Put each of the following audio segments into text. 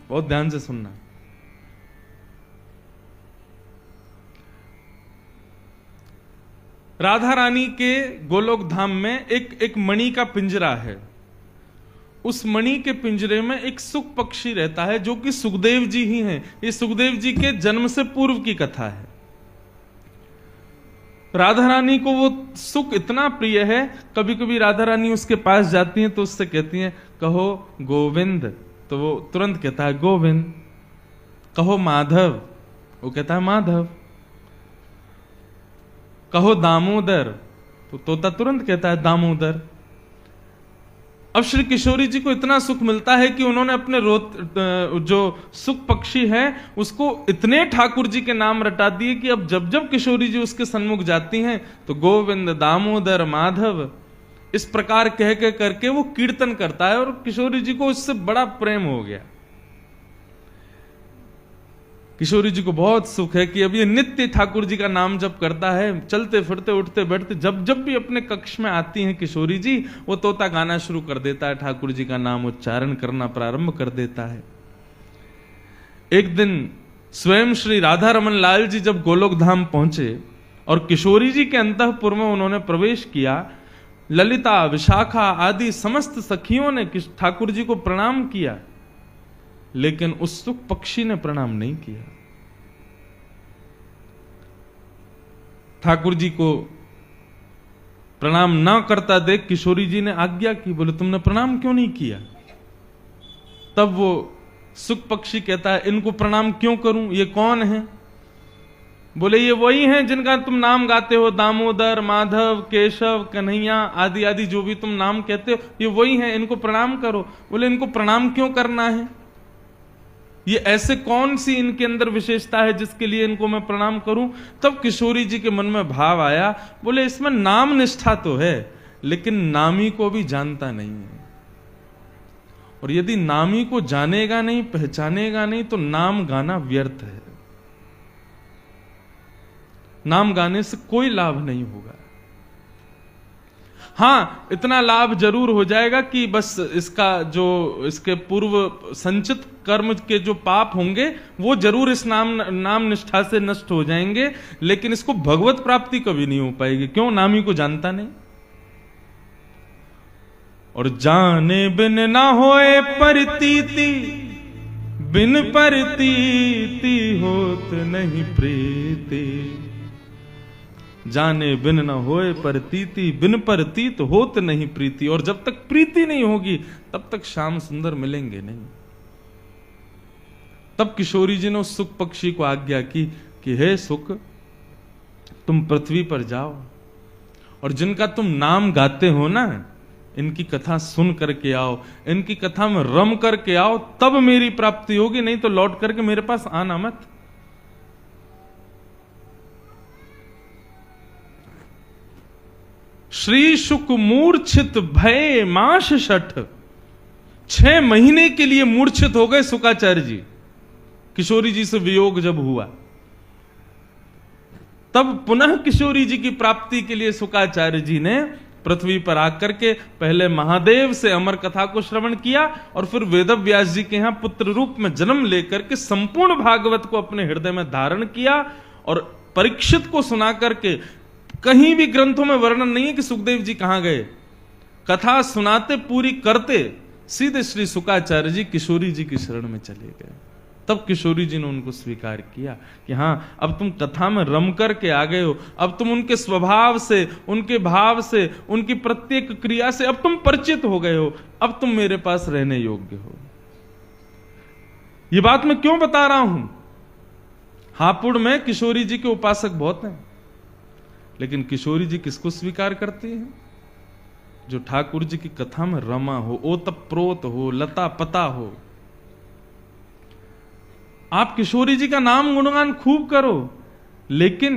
बहुत ध्यान से सुनना। राधा रानी के गोलोक धाम में एक मणि का पिंजरा है। उस मणि के पिंजरे में एक सुख पक्षी रहता है जो कि सुखदेव जी ही हैं। ये सुखदेव जी के जन्म से पूर्व की कथा है। राधा रानी को वो सुख इतना प्रिय है, कभी कभी राधा रानी उसके पास जाती हैं तो उससे कहती हैं कहो गोविंद, तो वो तुरंत कहता है गोविंद। कहो माधव, वो कहता है माधव। कहो दामोदर, तो तोता तुरंत कहता है दामोदर। अब श्री किशोरी जी को इतना सुख मिलता है कि उन्होंने अपने जो सुख पक्षी है उसको इतने ठाकुर जी के नाम रटा दिए कि अब जब जब किशोरी जी उसके सन्मुख जाती हैं तो गोविंद, दामोदर, माधव, इस प्रकार कह के करके वो कीर्तन करता है और किशोरी जी को इससे बड़ा प्रेम हो गया। किशोरी जी को बहुत सुख है कि अब ये नित्य ठाकुर जी का नाम जप करता है। चलते फिरते उठते बैठते जब जब भी अपने कक्ष में आती हैं किशोरी जी, वो तोता गाना शुरू कर देता है, ठाकुर जी का नाम उच्चारण करना प्रारंभ कर देता है। एक दिन स्वयं श्री राधा रमन लाल जी जब गोलोक धाम पहुंचे और किशोरी जी के अंतःपुर में उन्होंने प्रवेश किया, ललिता, विशाखा आदि समस्त सखियों ने ठाकुर जी को प्रणाम किया, लेकिन उस सुख पक्षी ने प्रणाम नहीं किया। ठाकुर जी को प्रणाम ना करता देख किशोरी जी ने आज्ञा की, बोले तुमने प्रणाम क्यों नहीं किया? तब वो सुख पक्षी कहता है इनको प्रणाम क्यों करूं, ये कौन है? बोले ये वही हैं जिनका तुम नाम गाते हो, दामोदर, माधव, केशव, कन्हैया आदि आदि जो भी तुम नाम कहते हो, ये वही हैं, इनको प्रणाम करो। बोले इनको प्रणाम क्यों करना है? ये ऐसे कौन सी इनके अंदर विशेषता है जिसके लिए इनको मैं प्रणाम करूं? तब किशोरी जी के मन में भाव आया, बोले इसमें नाम निष्ठा तो है लेकिन नामी को भी जानता नहीं है, और यदि नामी को जानेगा नहीं, पहचानेगा नहीं तो नाम गाना व्यर्थ है। नाम गाने से कोई लाभ नहीं होगा। हां, इतना लाभ जरूर हो जाएगा कि बस इसके पूर्व संचित कर्म के जो पाप होंगे वो जरूर इस नाम निष्ठा से नष्ट हो जाएंगे, लेकिन इसको भगवत प्राप्ति कभी नहीं हो पाएगी। क्यों? नामी को जानता नहीं। और जाने बिन ना होए परतीति, बिन परतीति होत नहीं प्रीति। जाने बिन न होए परतीति, बिन परतीत होत नहीं प्रीति। और जब तक प्रीति नहीं होगी तब तक श्याम सुंदर मिलेंगे नहीं। तब किशोरी जी ने उस सुख पक्षी को आज्ञा की कि हे सुख, तुम पृथ्वी पर जाओ और जिनका तुम नाम गाते हो ना, इनकी कथा सुन करके आओ, इनकी कथा में रम करके आओ, तब मेरी प्राप्ति होगी, नहीं तो लौट करके मेरे पास आना मत। श्री शुक मूर्छित भय माश शठ। 6 महीने के लिए मूर्छित हो गए शुकाचार्य जी। किशोरी जी से वियोग जब हुआ तब पुनः किशोरी जी की प्राप्ति के लिए शुकाचार्य जी ने पृथ्वी पर आकर के पहले महादेव से अमर कथा को श्रवण किया और फिर वेदव्यास जी के यहां पुत्र रूप में जन्म लेकर के संपूर्ण भागवत को अपने हृदय में धारण किया। और परीक्षित को सुना करके, कहीं भी ग्रंथों में वर्णन नहीं है कि सुखदेव जी कहां गए, कथा सुनाते पूरी करते सीधे श्री शुकाचार्य जी किशोरी जी की शरण में चले गए। तब किशोरी जी ने उनको स्वीकार किया कि हां, अब तुम कथा में रम करके आ गए हो, अब तुम उनके स्वभाव से, उनके भाव से, उनकी प्रत्येक क्रिया से अब तुम परिचित हो गए हो, अब तुम मेरे पास रहने योग्य हो। ये बात मैं क्यों बता रहा हूं? हापुड़ में किशोरी जी के उपासक बहुत हैं, लेकिन किशोरी जी किसको स्वीकार करती हैं? जो ठाकुर जी की कथा में रमा हो, ओतप्रोत हो, लता पता हो। आप किशोरी जी का नाम गुणगान खूब करो, लेकिन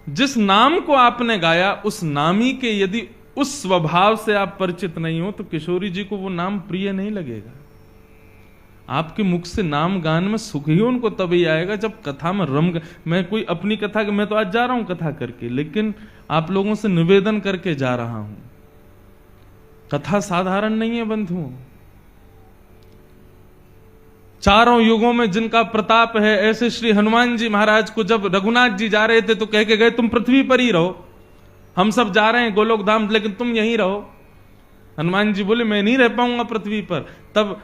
जिस नाम को आपने गाया उस नामी के यदि उस स्वभाव से आप परिचित नहीं हो तो किशोरी जी को वो नाम प्रिय नहीं लगेगा। आपके मुख से नाम गान में सुख ही उनको तभी आएगा जब कथा में मैं कोई अपनी कथा, मैं तो आज जा रहा हूं कथा करके, लेकिन आप लोगों से निवेदन करके जा रहा हूं। कथा साधारण नहीं है बंधुओं। चारों युगों में जिनका प्रताप है, ऐसे श्री हनुमान जी महाराज को जब रघुनाथ जी जा रहे थे तो कह के गए तुम पृथ्वी पर ही रहो, हम सब जा रहे हैं गोलोक धाम, लेकिन तुम यहीं रहो। हनुमान जी बोले मैं नहीं रह पाऊंगा पृथ्वी पर। तब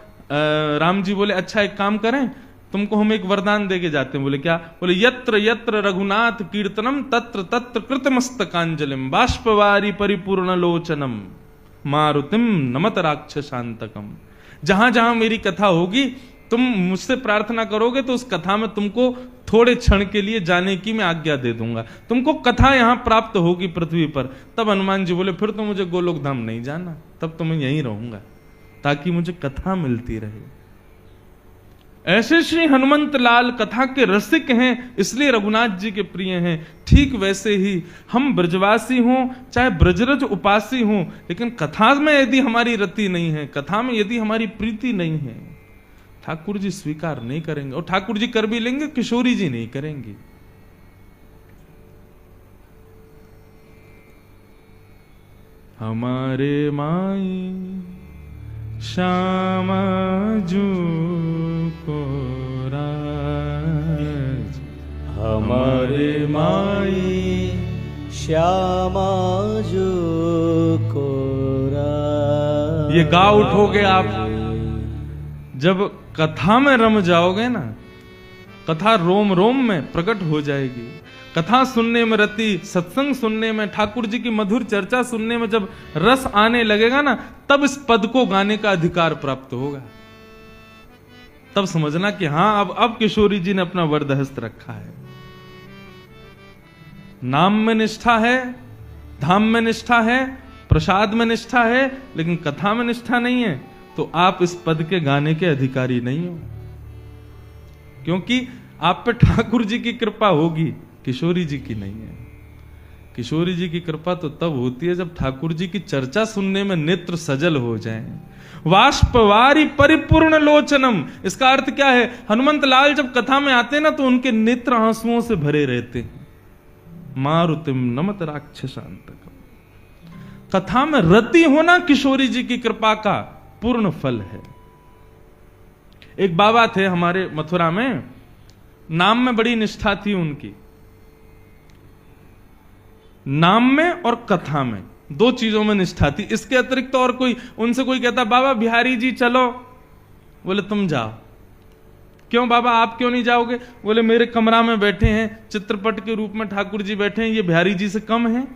राम जी बोले अच्छा एक काम करें, तुमको हम एक वरदान देके जाते हैं। बोले क्या? बोले यत्र यत्र रघुनाथ कीर्तनम तत्र तत्र कृतमस्तकांजलिम बाष्पवारी परिपूर्ण लोचनम मारुतिम नमत राक्षसांतकम। जहां जहां मेरी कथा होगी तुम मुझसे प्रार्थना करोगे तो उस कथा में तुमको थोड़े क्षण के लिए जाने की मैं आज्ञा दे दूंगा, तुमको कथा यहां प्राप्त होगी पृथ्वी पर। तब हनुमान जी बोले फिर तो मुझे गोलोक धाम नहीं जाना, तब तो मैं यहीं रहूंगा ताकि मुझे कथा मिलती रहे। ऐसे श्री हनुमंत लाल कथा के रसिक हैं, इसलिए रघुनाथ जी के प्रिय हैं। ठीक वैसे ही हम ब्रजवासी हों चाहे ब्रजरज उपासी हों, लेकिन कथा में यदि हमारी रति नहीं है, कथा में यदि हमारी प्रीति नहीं है, ठाकुर जी स्वीकार नहीं करेंगे। और ठाकुर जी कर भी लेंगे, किशोरी जी नहीं करेंगे। हमारे माई श्यामा जू को राज, हमारे माई श्यामा जू को राज। ये गा उठोगे आप, जब कथा में रम जाओगे ना, कथा रोम रोम में प्रकट हो जाएगी। कथा सुनने में रति, सत्संग सुनने में, ठाकुर जी की मधुर चर्चा सुनने में जब रस आने लगेगा ना, तब इस पद को गाने का अधिकार प्राप्त होगा। तब समझना कि हां अब किशोरी जी ने अपना वरदहस्त रखा है। नाम में निष्ठा है, धाम में निष्ठा है, प्रसाद में निष्ठा है, लेकिन कथा में निष्ठा नहीं है, तो आप इस पद के गाने के अधिकारी नहीं हो। क्योंकि आप पे ठाकुर जी की कृपा होगी, किशोरी जी की नहीं है। किशोरी जी की कृपा तो तब होती है जब ठाकुर जी की चर्चा सुनने में नेत्र सजल हो जाएं। वाष्पवारी परिपूर्ण लोचनम, इसका अर्थ क्या है? हनुमंत लाल जब कथा में आते ना तो उनके नेत्र आंसुओं से भरे रहते हैं। मारुतिम नमत राक्षसांतकम। कथा में रति होना किशोरी जी की कृपा का पूर्ण फल है। एक बाबा थे हमारे मथुरा में, नाम में बड़ी निष्ठा थी उनकी। नाम में और कथा में दो चीजों में निष्ठा थी, इसके अतिरिक्त तो और कोई, उनसे कोई कहता बाबा बिहारी जी चलो, बोले तुम जाओ। क्यों बाबा आप क्यों नहीं जाओगे? बोले मेरे कमरा में बैठे हैं, चित्रपट के रूप में ठाकुर जी बैठे हैं, ये बिहारी जी से कम है,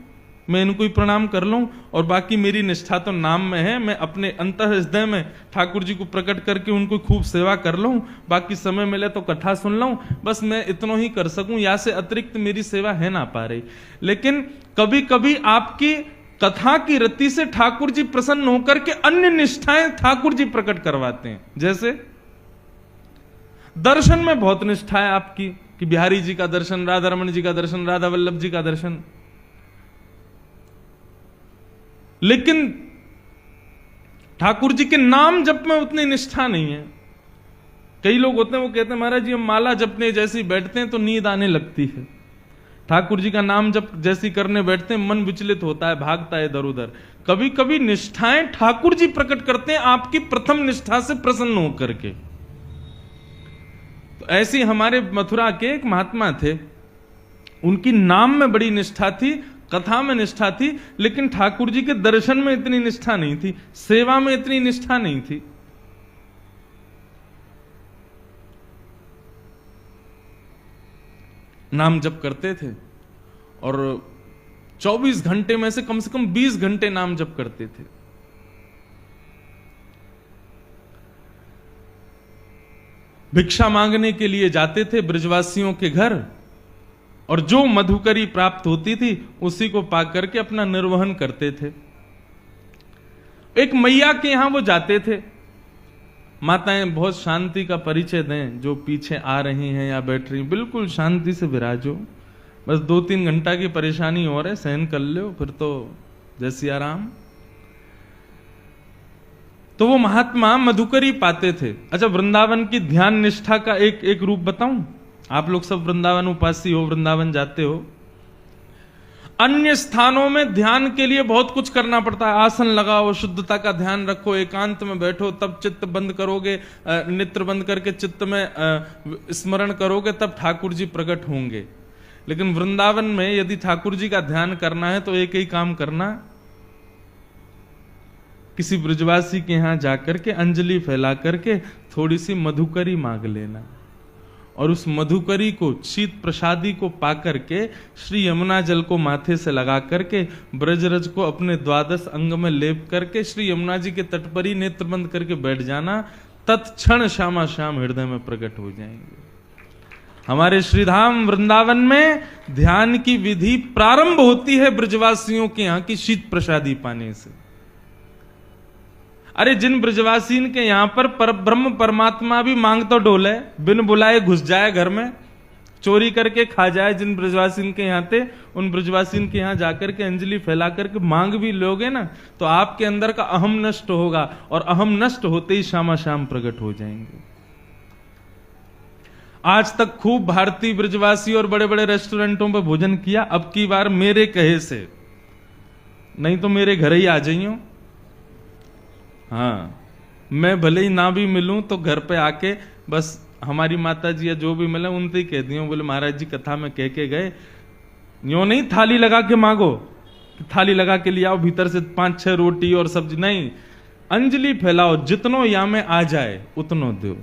मैं इनको ही प्रणाम कर लूं। और बाकी मेरी निष्ठा तो नाम में है, मैं अपने अंतः हृदय में ठाकुर जी को प्रकट करके उनको खूब सेवा कर लूं, बाकी समय मिले तो कथा सुन लूं, बस मैं इतना ही कर सकूं, या से अतिरिक्त मेरी सेवा है ना पा रही। लेकिन कभी कभी आपकी कथा की रति से ठाकुर जी प्रसन्न होकर के अन्य निष्ठाएं ठाकुर जी प्रकट करवाते हैं। जैसे दर्शन में बहुत निष्ठा है आपकी, कि बिहारी जी का दर्शन, राधा रमन जी का दर्शन, राधा वल्लभ जी का दर्शन, लेकिन ठाकुर जी के नाम जप में उतनी निष्ठा नहीं है। कई लोग होते हैं वो कहते हैं महाराज जी हम माला जपने जैसी बैठते हैं तो नींद आने लगती है, ठाकुर जी का नाम जप जैसी करने बैठते हैं मन विचलित होता है, भागता है इधर उधर। कभी कभी निष्ठाएं ठाकुर जी प्रकट करते हैं आपकी प्रथम निष्ठा से प्रसन्न होकर के। तो ऐसी हमारे मथुरा के एक महात्मा थे, उनकी नाम में बड़ी निष्ठा थी, कथा में निष्ठा थी, लेकिन ठाकुर जी के दर्शन में इतनी निष्ठा नहीं थी, सेवा में इतनी निष्ठा नहीं थी। नाम जप करते थे और 24 घंटे में से कम 20 घंटे नाम जप करते थे। भिक्षा मांगने के लिए जाते थे ब्रजवासियों के घर, और जो मधुकरी प्राप्त होती थी उसी को पाकर के अपना निर्वहन करते थे। एक मैया के यहां वो जाते थे। माताएं बहुत शांति का परिचय दें, जो पीछे आ रही हैं या बैठ रही, बिल्कुल शांति से विराजो, बस 2-3 घंटा की परेशानी और है, सहन कर लो, फिर तो जैसी आराम। तो वो महात्मा मधुकरी पाते थे। अच्छा, वृंदावन की ध्यान निष्ठा का एक रूप बताऊं? आप लोग सब वृंदावन उपासी हो, वृंदावन जाते हो। अन्य स्थानों में ध्यान के लिए बहुत कुछ करना पड़ता है। आसन लगाओ, शुद्धता का ध्यान रखो, एकांत में बैठो, तब चित्त बंद करोगे, नेत्र बंद करके चित्त में स्मरण करोगे, तब ठाकुर जी प्रकट होंगे। लेकिन वृंदावन में यदि ठाकुर जी का ध्यान करना है तो एक ही काम करना, किसी ब्रजवासी के यहां जाकर के अंजलि फैला करके थोड़ी सी मधुकरी मांग लेना, और उस मधुकरी को, शीत प्रसादी को पाकर के श्री यमुना जल को माथे से लगा करके ब्रजरज को अपने द्वादश अंग में लेप करके श्री यमुना जी के तट पर ही नेत्र बंद करके बैठ जाना, तत्क्षण श्यामा श्याम हृदय में प्रकट हो जाएंगे। हमारे श्रीधाम वृंदावन में ध्यान की विधि प्रारंभ होती है ब्रजवासियों के यहां की शीत प्रसादी पाने से। अरे जिन ब्रजवासीन के यहां पर ब्रह्म परमात्मा भी मांग तो डोले, बिन बुलाए घुस जाए घर में, चोरी करके खा जाए, जिन ब्रजवासीन के यहां थे उन ब्रजवासीन के यहां जाकर के अंजलि फैला करके मांग भी लोगे ना, तो आपके अंदर का अहम नष्ट होगा, और अहम नष्ट होते ही श्यामा श्याम प्रकट हो जाएंगे। आज तक खूब भारतीय ब्रजवासी और बड़े बड़े रेस्टोरेंटों पर भोजन किया, अब की बार मेरे कहे से, नहीं तो मेरे घर ही आ जाइयो। हाँ, मैं भले ही ना भी मिलूं तो घर पे आके बस हमारी माता जी या जो भी मिले उनसे ही कह दियो, बोले महाराज जी कथा में कह के गए, यूं नहीं थाली लगा के मांगो, थाली लगा के ले आओ, भीतर से 5-6 रोटी और सब्जी नहीं, अंजलि फैलाओ, जितनो या में आ जाए उतनो दो।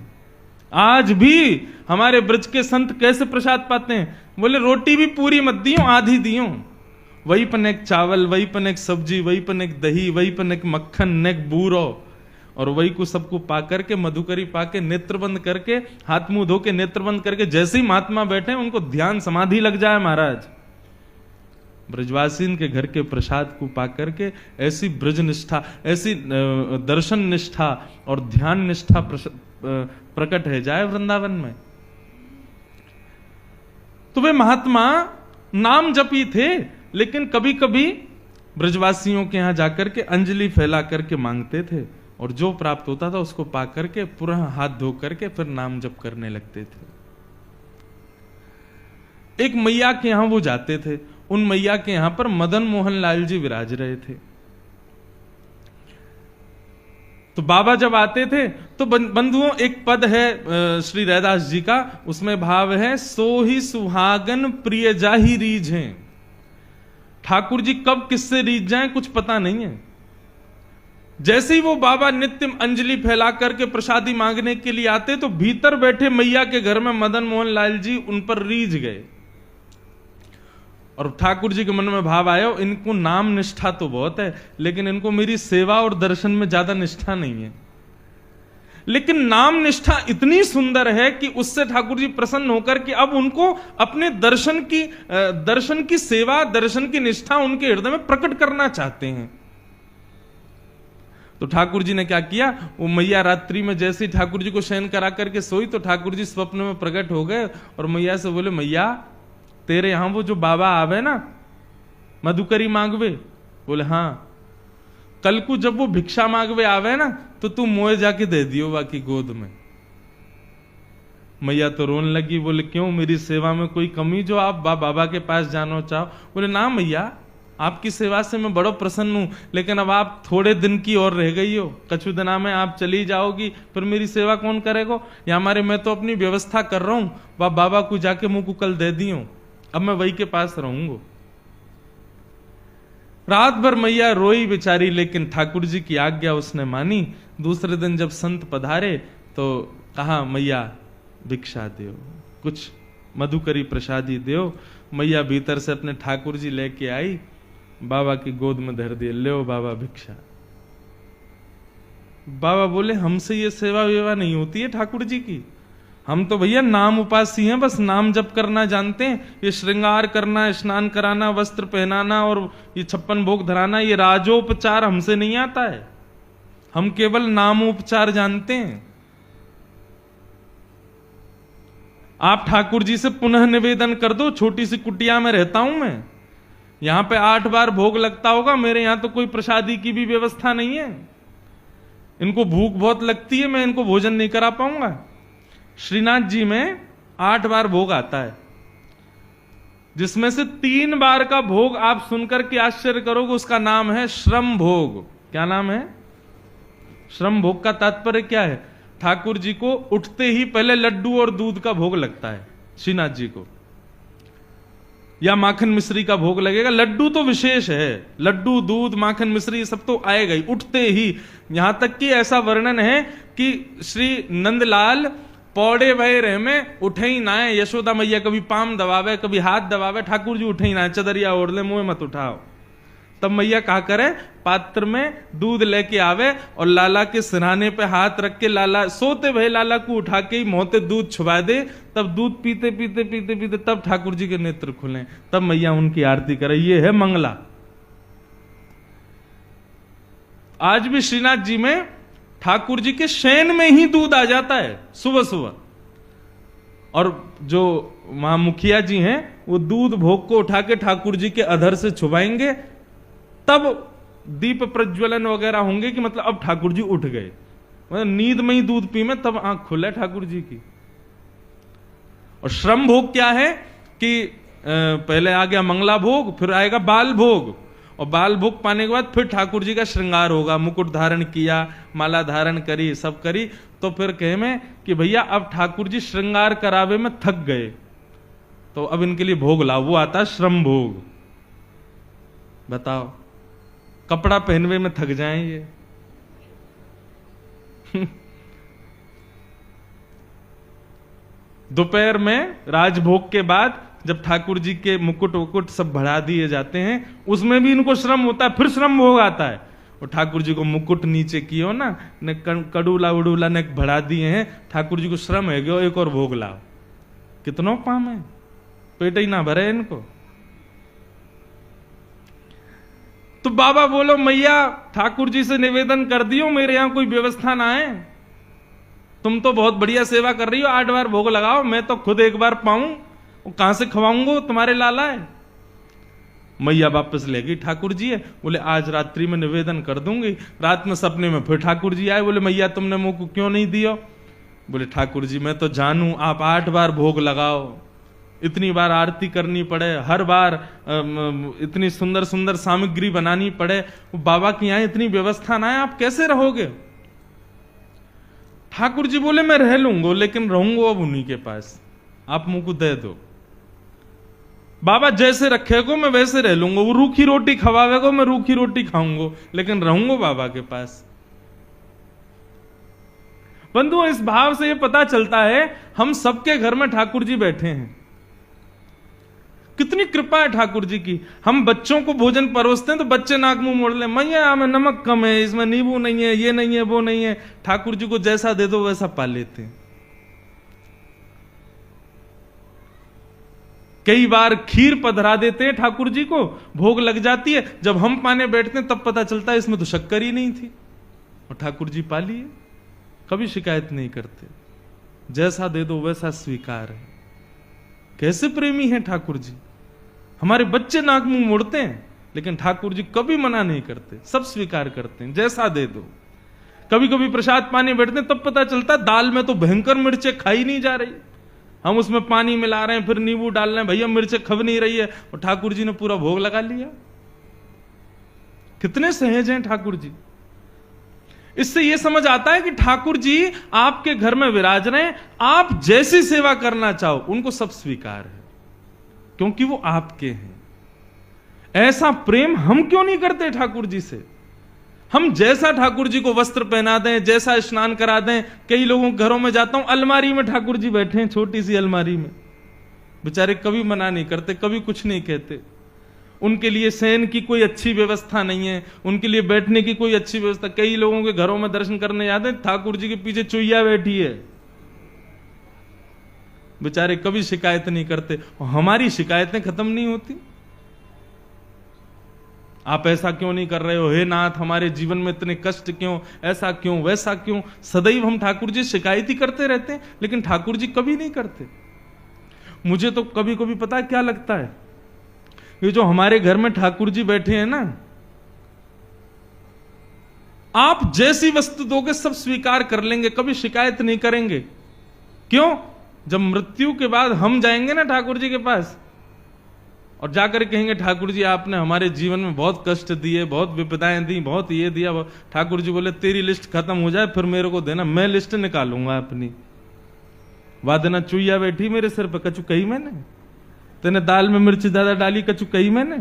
आज भी हमारे ब्रज के संत कैसे प्रसाद पाते हैं, बोले रोटी भी पूरी मत दियो, आधी दियो, वही पन एक चावल, वही पन एक सब्जी, वही पन एक दही, वही पन एक मक्खन, नेक बूरो, और वही को सबको पा करके मधुकरी पाके नेत्र बंद करके हाथ मुंह धो के नेत्र बंद करके जैसे ही महात्मा बैठे उनको ध्यान समाधि लग जाए। महाराज ब्रजवासीन के घर के प्रसाद को पा करके ऐसी ब्रज निष्ठा, ऐसी दर्शन निष्ठा और ध्यान निष्ठा प्रकट है जाए वृंदावन में। तो वे महात्मा नाम जपी थे, लेकिन कभी कभी ब्रजवासियों के यहां जाकर के अंजलि फैला करके मांगते थे, और जो प्राप्त होता था उसको पा करके पुनः हाथ धो करके फिर नाम जप करने लगते थे। एक मैया के यहां वो जाते थे, उन मैया के यहां पर मदन मोहन लाल जी विराज रहे थे। तो बाबा जब आते थे तो बंधुओं एक पद है श्री रैदास जी का, उसमें भाव है, सो ही सुहागन प्रिय जाही रीझ हैं। ठाकुर जी कब किससे रीझ जाएं कुछ पता नहीं है। जैसे ही वो बाबा नित्य अंजलि फैला करके प्रसादी मांगने के लिए आते तो भीतर बैठे मैया के घर में मदन मोहन लाल जी उन पर रीझ गए, और ठाकुर जी के मन में भाव आया, इनको नाम निष्ठा तो बहुत है, लेकिन इनको मेरी सेवा और दर्शन में ज्यादा निष्ठा नहीं है। लेकिन नाम निष्ठा इतनी सुंदर है कि उससे ठाकुर जी प्रसन्न होकर कि अब उनको अपने दर्शन की सेवा, दर्शन की निष्ठा उनके हृदय में प्रकट करना चाहते हैं। तो ठाकुर जी ने क्या किया, वो मैया रात्रि में जैसे ही ठाकुर जी को शयन करा करके सोई तो ठाकुर जी स्वप्न में प्रकट हो गए, और मैया से बोले, मैया तेरे यहां वो जो बाबा आवे ना मधुकरी मांगवे, बोले हाँ, कल को जब वो भिक्षा मांगवे आवे ना तो तू मोए जाके दे दियो बाकी गोद में। मैया तो रोने लगी, बोले क्यों, मेरी सेवा में कोई कमी जो आप बाबा के पास जाना चाहो? बोले ना मैया, आपकी सेवा से मैं बड़ा प्रसन्न हूं, लेकिन अब आप थोड़े दिन की और रह गई हो, कछु दिना में आप चली जाओगी, फिर मेरी सेवा कौन करेगा? या हमारे मैं तो अपनी व्यवस्था कर रहा हूं, बाबा को जाके मुंह को कल दे दी हूं, अब मैं वही के पास रहूंगा। रात भर मैया रोई बेचारी, लेकिन ठाकुर जी की आज्ञा उसने मानी। दूसरे दिन जब संत पधारे तो कहा, मैया भिक्षा दो, कुछ मधुकरी प्रसादी दो। मैया भीतर से अपने ठाकुर जी लेके आई, बाबा की गोद में धर दिए, ले बाबा भिक्षा। बाबा बोले, हमसे ये सेवा वेवा नहीं होती है ठाकुर जी की, हम तो भैया नाम उपासी हैं, बस नाम जप करना जानते हैं। ये श्रृंगार करना, स्नान कराना, वस्त्र पहनाना और ये 56 भोग धराना, ये राजोपचार हमसे नहीं आता है, हम केवल नामोपचार जानते हैं। आप ठाकुर जी से पुनः निवेदन कर दो, छोटी सी कुटिया में रहता हूं मैं, यहां पे 8 बार भोग लगता होगा, मेरे यहां तो कोई प्रसादी की भी व्यवस्था नहीं है, इनको भूख बहुत लगती है, मैं इनको भोजन नहीं करा पाऊंगा। श्रीनाथ जी में 8 बार भोग आता है, जिसमें से 3 बार का भोग आप सुनकर के आश्चर्य करोगे, उसका नाम है श्रम भोग। क्या नाम है? श्रम भोग का तात्पर्य क्या है? ठाकुर जी को उठते ही पहले लड्डू और दूध का भोग लगता है, श्रीनाथ जी को, या माखन मिश्री का भोग लगेगा। लड्डू तो विशेष है, लड्डू दूध माखन मिश्री सब तो आएगा ही उठते ही। यहां तक कि ऐसा वर्णन है कि श्री नंदलाल पौड़े भय रहे में उठे ही ना है। यशोदा मैया कभी पाम दबावे कभी हाथ दबावे, ठाकुर जी उठे ही ना है, चदरिया ओढ़ ले, मुंह मत उठाओ। तब मैया कहा करे, पात्र में दूध लेके आवे और लाला के सिरहाने पे हाथ रख के लाला सोते भय लाला को उठा के ही मोहते दूध छुपा दे। तब दूध पीते पीते पीते पीते तब ठाकुर जी के नेत्र खुले, तब मैया उनकी आरती करे। ये है मंगला। आज भी श्रीनाथ जी में ठाकुर जी के शयन में ही दूध आ जाता है सुबह सुबह। और जो वहां मुखिया जी हैं वो दूध भोग को उठा के ठाकुर जी के अधर से छुपाएंगे, तब दीप प्रज्वलन वगैरह होंगे कि मतलब अब ठाकुर जी उठ गए। मतलब नींद में ही दूध पी में तब आंख खुले ठाकुर जी की। और श्रम भोग क्या है कि पहले आ गया मंगला भोग, फिर आएगा बाल भोग, और बाल भोग पाने के बाद फिर ठाकुर जी का श्रृंगार होगा। मुकुट धारण किया, माला धारण करी, सब करी, तो फिर कहे में कि भैया अब ठाकुर जी श्रृंगार करावे में थक गए, तो अब इनके लिए भोग लाओ। वो आता है श्रम भोग। बताओ, कपड़ा पहनवे में थक जाएं ये। दोपहर में राजभोग के बाद जब ठाकुर जी के मुकुट वुकुट सब बढ़ा दिए जाते हैं, उसमें भी इनको श्रम होता है, फिर श्रम भोग आता है। और ठाकुर जी को मुकुट नीचे कियो ना, ने कड़ूला उड़ूला ने बढ़ा दिए हैं, ठाकुर जी को श्रम है गयो, एक और भोग लाओ। कितनों पाम है, पेट ही ना भरे इनको। तो बाबा बोलो, मैया ठाकुर जी से निवेदन कर दियो, मेरे यहां कोई व्यवस्था ना है। तुम तो बहुत बढ़िया सेवा कर रही हो, 8 बार भोग लगाओ, मैं तो खुद एक बार पाऊं, कहां से खवाऊंगा, तुम्हारे लाला है। मैया वापस ले गई। ठाकुर जी है, बोले आज रात्रि में निवेदन कर दूंगी। रात में सपने में फिर ठाकुर जी आए, बोले मैया तुमने मुंह को क्यों नहीं दियो? बोले ठाकुर जी मैं तो जानू आप 8 बार भोग लगाओ, इतनी बार आरती करनी पड़े, हर बार इतनी सुंदर सुंदर सामग्री बनानी पड़े, बाबा की यहां इतनी व्यवस्था ना है, आप कैसे रहोगे? ठाकुर जी बोले मैं रह लूंगा, लेकिन रहूंगा अब उन्हीं के पास, आप मुंह को दे दो। बाबा जैसे रखेगो मैं वैसे रह लूंगा, वो रूखी रोटी खवावेगो मैं रूखी रोटी खाऊंगा, लेकिन रहूंगा बाबा के पास। बंधुओं, इस भाव से ये पता चलता है हम सबके घर में ठाकुर जी बैठे हैं। कितनी कृपा है ठाकुर जी की। हम बच्चों को भोजन परोसते हैं तो बच्चे नाक मुंह मोड़ ले, मैया में नमक कम है, इसमें नींबू नहीं है, ये नहीं है, वो नहीं है। ठाकुर जी को जैसा दे दो वैसा पा लेते हैं। कई बार खीर पधरा देते हैं ठाकुर जी को, भोग लग जाती है, जब हम पाने बैठते हैं तब पता चलता है इसमें तो शक्कर ही नहीं थी, और ठाकुर जी पा लिए। कभी शिकायत नहीं करते, जैसा दे दो वैसा स्वीकार है। कैसे प्रेमी हैं ठाकुर जी। हमारे बच्चे नाक मुंह मोड़ते हैं, लेकिन ठाकुर जी कभी मना नहीं करते, सब स्वीकार करते हैं, जैसा दे दो। कभी कभी प्रसाद पानी बैठते हैं तब पता चलता दाल में तो भयंकर मिर्चें खाई नहीं जा रही, हम उसमें पानी मिला रहे हैं, फिर नींबू डाल रहे हैं, भैया मिर्चें खब नहीं रही है, और ठाकुर जी ने पूरा भोग लगा लिया। कितने सहज हैं ठाकुर जी। इससे यह समझ आता है कि ठाकुर जी आपके घर में विराज रहे हैं, आप जैसी सेवा करना चाहो उनको सब स्वीकार है, क्योंकि वो आपके हैं। ऐसा प्रेम हम क्यों नहीं करते ठाकुर जी से। हम जैसा ठाकुर जी को वस्त्र पहना दें, जैसा स्नान करा दें। कई लोगों के घरों में जाता हूं, अलमारी में ठाकुर जी बैठे हैं, छोटी सी अलमारी में, बेचारे कभी मना नहीं करते, कभी कुछ नहीं कहते। उनके लिए शयन की कोई अच्छी व्यवस्था नहीं है, उनके लिए बैठने की कोई अच्छी व्यवस्था। कई लोगों के घरों में दर्शन करने जाते हैं, ठाकुर जी के पीछे चुईया बैठी है, बेचारे कभी शिकायत नहीं करते। हमारी शिकायतें खत्म नहीं होती। आप ऐसा क्यों नहीं कर रहे हो, हे नाथ हमारे जीवन में इतने कष्ट क्यों, ऐसा क्यों, वैसा क्यों। सदैव हम ठाकुर जी शिकायत ही करते रहते हैं, लेकिन ठाकुर जी कभी नहीं करते। मुझे तो कभी कभी पता है क्या लगता है, ये जो हमारे घर में ठाकुर जी बैठे हैं ना, आप जैसी वस्तु दोगे सब स्वीकार कर लेंगे, कभी शिकायत नहीं करेंगे। क्यों? जब मृत्यु के बाद हम जाएंगे ना ठाकुर जी के पास, और जाकर कहेंगे ठाकुर जी आपने हमारे जीवन में बहुत कष्ट दिए, बहुत विपदाएं दी, बहुत ये दिया। ठाकुर जी बोले तेरी लिस्ट खत्म हो जाए फिर मेरे को देना, मैं लिस्ट निकालूंगा अपनी। वादना चुईया बैठी मेरे सिर पर, कचू कही मैंने? तेने दाल में मिर्च ज्यादा डाली, कचू कही मैंने?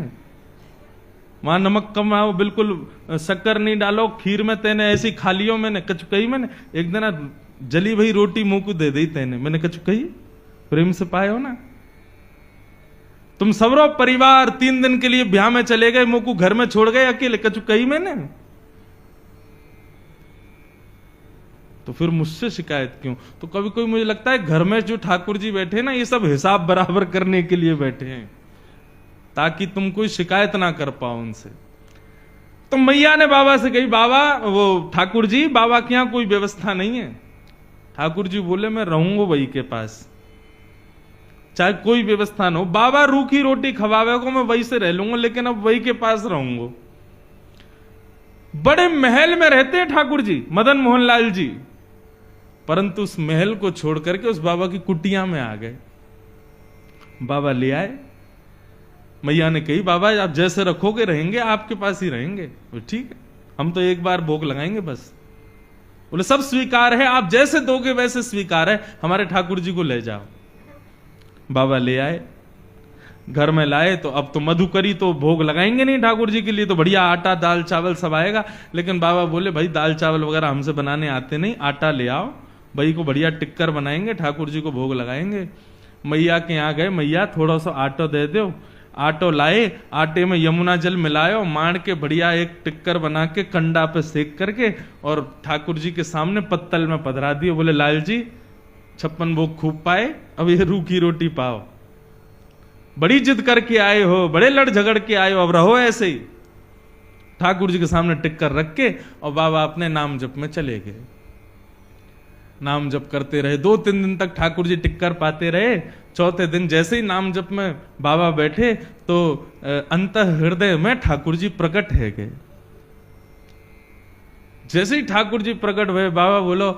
वहां नमक कम आओ, बिल्कुल शक्कर नहीं डालो, खीर में तेने ऐसी खा लियो मैंने, कचू कही मैंने? एक दिन जली भई रोटी मुंह को दे दी तेने, मैंने कचू कही? प्रेम से पाए हो ना। तुम सबरो परिवार 3 दिन के लिए ब्याह में चले गए, मुंह को घर में छोड़ गए अकेले, कचू कही मैंने? तो फिर मुझसे शिकायत क्यों? तो कभी कोई मुझे लगता है घर में जो ठाकुर जी बैठे ना, ये सब हिसाब बराबर करने के लिए बैठे हैं, ताकि तुम कोई शिकायत ना कर पाओ उनसे। तो मैया ने बाबा से कही, बाबा वो ठाकुर जी बाबा के यहां कोई व्यवस्था नहीं है। ठाकुर जी बोले मैं रहूंगा वही के पास, चाहे कोई व्यवस्था ना हो। बाबा रूखी रोटी खवावे को मैं वही से रह लूंगा, लेकिन अब वही के पास रहूंगा। बड़े महल में रहते हैं ठाकुर जी, मदन मोहन लाल जी, परंतु उस महल को छोड़ करके उस बाबा की कुटिया में आ गए। बाबा ले आए। मैया ने कही बाबा आप जैसे रखोगे रहेंगे, आपके पास ही रहेंगे। ठीक है, हम तो एक बार भोग लगाएंगे बस। बोले सब स्वीकार है, आप जैसे दोगे वैसे स्वीकार है, हमारे ठाकुर जी को ले जाओ। बाबा ले आए, घर में लाए। तो अब तो मधुकरी तो भोग लगाएंगे नहीं ठाकुर जी के लिए, तो बढ़िया आटा दाल चावल सब आएगा। लेकिन बाबा बोले भाई दाल चावल वगैरह हमसे बनाने आते नहीं, आटा ले आओ, भाई को बढ़िया टिक्कर बनाएंगे, ठाकुर जी को भोग लगाएंगे। मैया के यहाँ गए, मैया थोड़ा सा आटो दे दो। आटो लाए, आटे में यमुना जल मिलायो, मार के बढ़िया एक टिक्कर बना के कंडा पे सेक करके और ठाकुर जी के सामने पत्तल में पधरा दिए। बोले लाल जी 56 भोग खूब पाए, अब ये रूखी रोटी पाओ। बड़ी जिद करके आए हो, बड़े लड़ झगड़ के आए हो, अब रहो ऐसे ही। ठाकुर जी के सामने टिक्कर रख के और बाबा अपने नाम जप में चले गए। नाम जप करते रहे, 2-3 दिन तक ठाकुर जी टिक्कर पाते रहे। चौथे दिन जैसे ही नाम जप में बाबा बैठे तो अंत हृदय में ठाकुर जी प्रकट है गए। जैसे ही ठाकुर जी प्रकट हुए, बाबा बोलो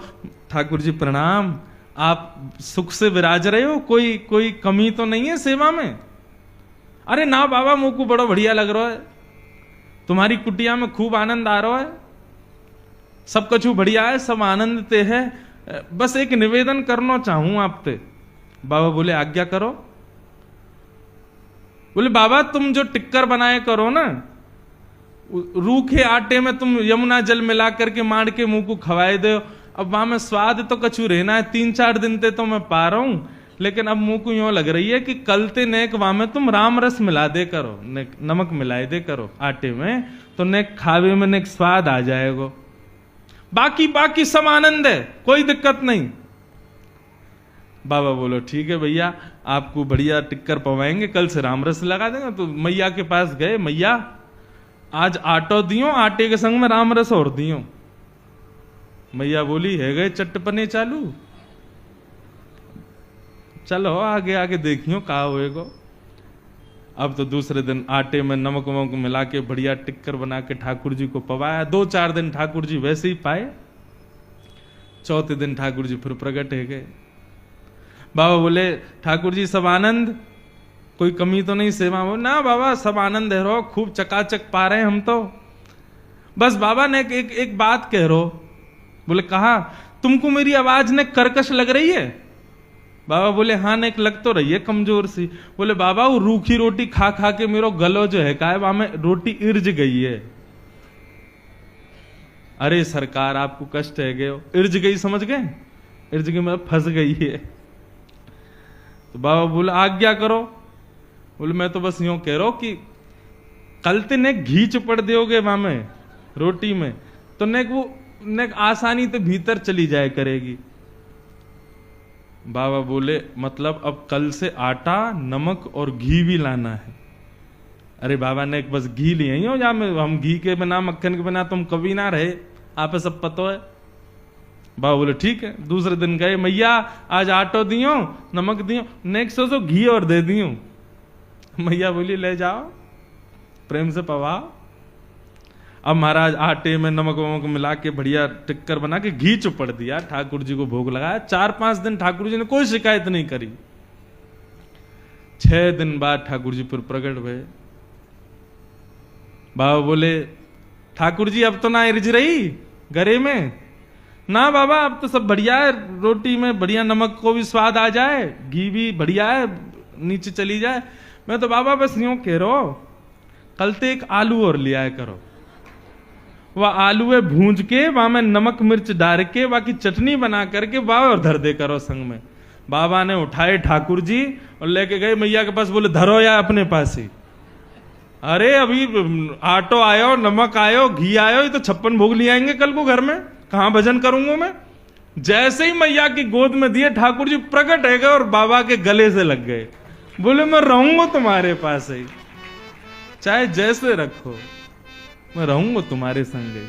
ठाकुर जी प्रणाम, आप सुख से विराज रहे हो, कोई कमी तो नहीं है सेवा में? अरे ना बाबा, मुंह को बड़ा बढ़िया लग रहा है, तुम्हारी कुटिया में खूब आनंद आ रहा है, सब कछु बढ़िया है, सब आनंद ते है, बस एक निवेदन करना चाहूं आपसे। बाबा बोले आज्ञा करो। बोले बाबा तुम जो टिक्कर बनाए करो ना, रूखे आटे में तुम यमुना जल मिला करके मार के मुंह को खवाए दो, अब वहां में स्वाद तो कछु रहना है, 3-4 दिन ते तो मैं पा रहा हूं, लेकिन अब मुंह को यूं लग रही है कि कल ते नेक वहां में तुम राम रस मिला दे करो, नमक मिलाए दे करो आटे में, तो नेक खावे में नेक स्वाद आ जाएगा। बाकी सब आनंद है, कोई दिक्कत नहीं। बाबा बोलो ठीक है भैया, आपको बढ़िया टिक्कर पवाएंगे, कल से राम रस लगा देंगे। तो मैया के पास गए, मैया आज आटो दियो, आटे के संग में राम रस और दियो। मैया बोली है गए चट्टपने चालू, चलो आगे आगे देखियो कहा होएगा। अब तो दूसरे दिन आटे में नमक वमक मिला के बढ़िया टिक्कर बना के ठाकुर जी को पवाया। 2-4 दिन ठाकुर जी वैसे ही पाए। चौथे दिन ठाकुर जी फिर प्रकट है गए। बाबा बोले ठाकुर जी सब आनंद, कोई कमी तो नहीं सेवा में? ना बाबा सब आनंद है रो, खूब चकाचक पा रहे हैं हम तो। बस बाबा ने एक बात कह रो। बोले कहा? तुमको मेरी आवाज ने कर्कश लग रही है? बाबा बोले हाँ ने एक लग तो रही है कमजोर सी। बोले बाबा वो रूखी रोटी खा खा के मेरो गलो जो है का है वहां में रोटी इर्ज गई है। अरे सरकार आपको कष्ट है गए, इर्ज गई समझ गए? इर्ज गई मतलब फंस गई है। तो बाबा बोले आज्ञा करो। बोले मैं तो बस यूं कह रहा हूं कि कल ते ने घी चुपड़ दोगे वहां में रोटी में, तो नेक वो नेक आसानी तो भीतर चली जाए करेगी। बाबा बोले मतलब अब कल से आटा नमक और घी भी लाना है। अरे बाबा ने बस घी लिए ही हो, या हम घी के बिना मक्खन के बिना तुम कभी ना रहे, आप सब पता है। बाबा बोले ठीक है। दूसरे दिन गए, मैया आज आटो दियो नमक दियो, नेक्स्ट तो घी और दे दियो। मैया बोली ले जाओ प्रेम से पवाओ। अब महाराज आटे में नमक वमक मिला के बढ़िया टिक्कर बना के घी चुपड़ दिया, ठाकुर जी को भोग लगाया। 4-5 दिन ठाकुर जी ने कोई शिकायत नहीं करी। 6 दिन बाद ठाकुर जी फिर प्रकट भये। बाबा बोले ठाकुर जी अब तो ना रिझ रही गरे में? ना बाबा अब तो सब बढ़िया है, रोटी में बढ़िया नमक को भी स्वाद आ जाए, घी भी बढ़िया है, नीचे चली जाए। मैं तो बाबा बस यूं कह रहा हूं, कल ते एक आलू और ले आया करो, वह आलू है भूंज के वहां में नमक मिर्च डाल के बाकी चटनी बना करके वह और धर दे करो संग में। बाबा ने उठाए ठाकुर जी और लेके गए मैया के पास, बोले धरो या अपने पास ही। अरे अभी आटो आयो, नमक आयो, घी आयो, ये तो 56 भोग ले आएंगे कल को घर में, कहां भजन करूंगा मैं। जैसे ही मैया की गोद में दिए ठाकुर जी प्रकट है गए और बाबा के गले से लग गए। बोले मैं रहूंगा तुम्हारे पास ही, चाहे जैसे रखो, मैं रहूंगा तुम्हारे संग ही।